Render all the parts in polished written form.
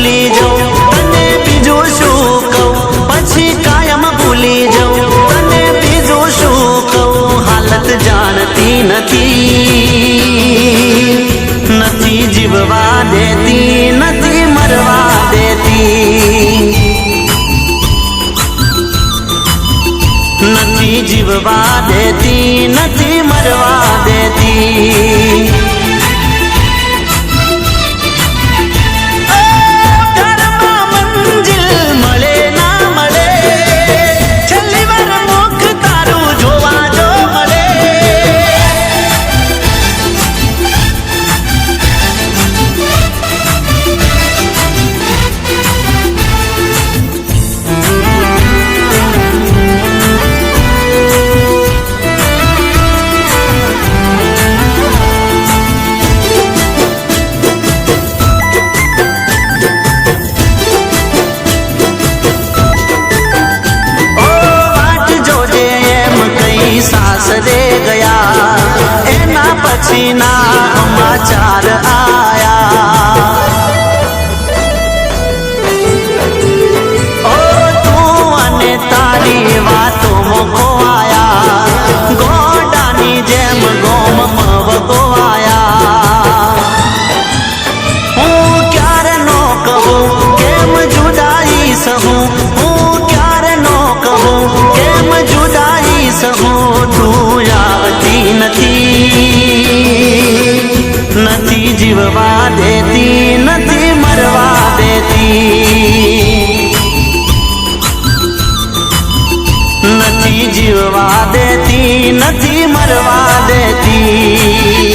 ભૂલી જાઉં તને બીજું શું કહું પછી કાયમ ભૂલી જાઉં તને બીજું શું કહું હાલત જાણતી નથી જીવવા દેતી નથી મરવા દેતી નથી જીવવા દેતી નથી મરવા દેતી सासरे गया एना पछीना समाचार आया ओ तू अने तारी वातो मोको आया गोडानी जेम गोम मवको आया हूँ क्यारे नो कहूँ केम जुदाई सहूँ हूँ क्यारे नो कहूँ केम जुदाई सहूँ નથી જીવવા દેતી નથી મરવા દેતી નથી જીવવા દેતી નથી મરવા દેતી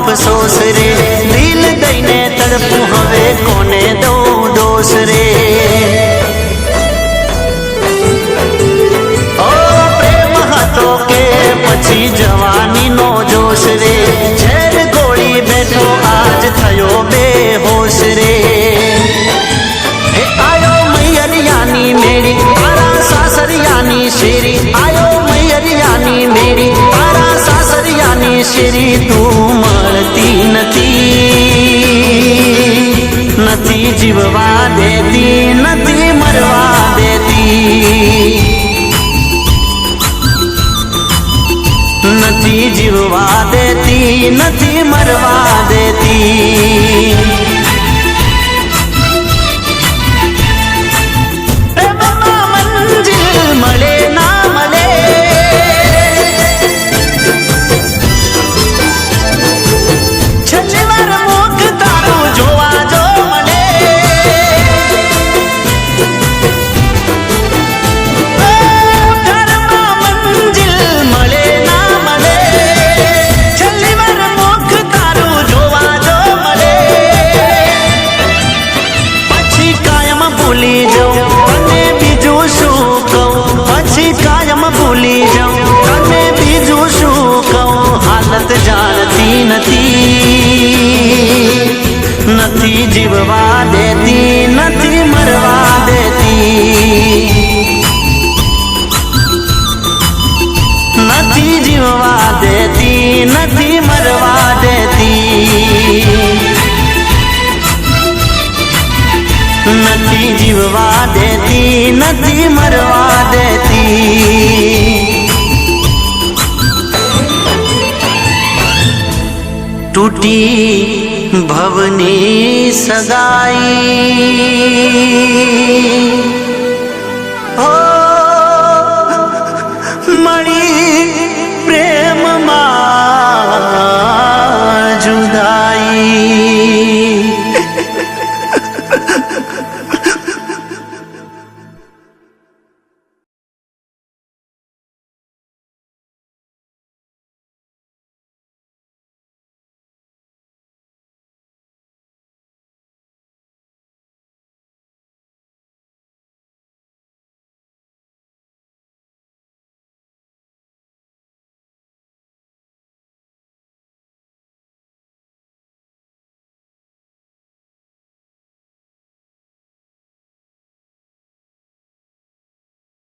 अफसोस रे दिल दईने तड़पू हवे कोने दऊं दोष रे ओ प्रेम हतो के पछी जवानी नो जोश रे झेर गोली बैठो आज थयो बेहोश रे हे आयो मैयरियानी मेरी तारा सासरियानी शेरी आयो मैयरियानी मेरी तारा सासरियानी शेरी तू નથી જીવવા દેતી નથી મરવા દેતી નથી જીવવા દેતી નથી મરવા દેતી પ્રેમમાં મંજિલ મળે ના મળે છેલ્લી વાર મુખ તારું જોવા ભૂલી જાઉં તને બીજું શું કહું પછી કાયમ ભૂલી જાઉં તને બીજું શું કહું હાલત જાણતી નથી જીવવા દેતી નથી મરવા દેતી નથી જીવવા દેતી નથી મરવા દેતી નથી જીવવા દેતી નથી મરવા દેતી टूटी भवनी सगाई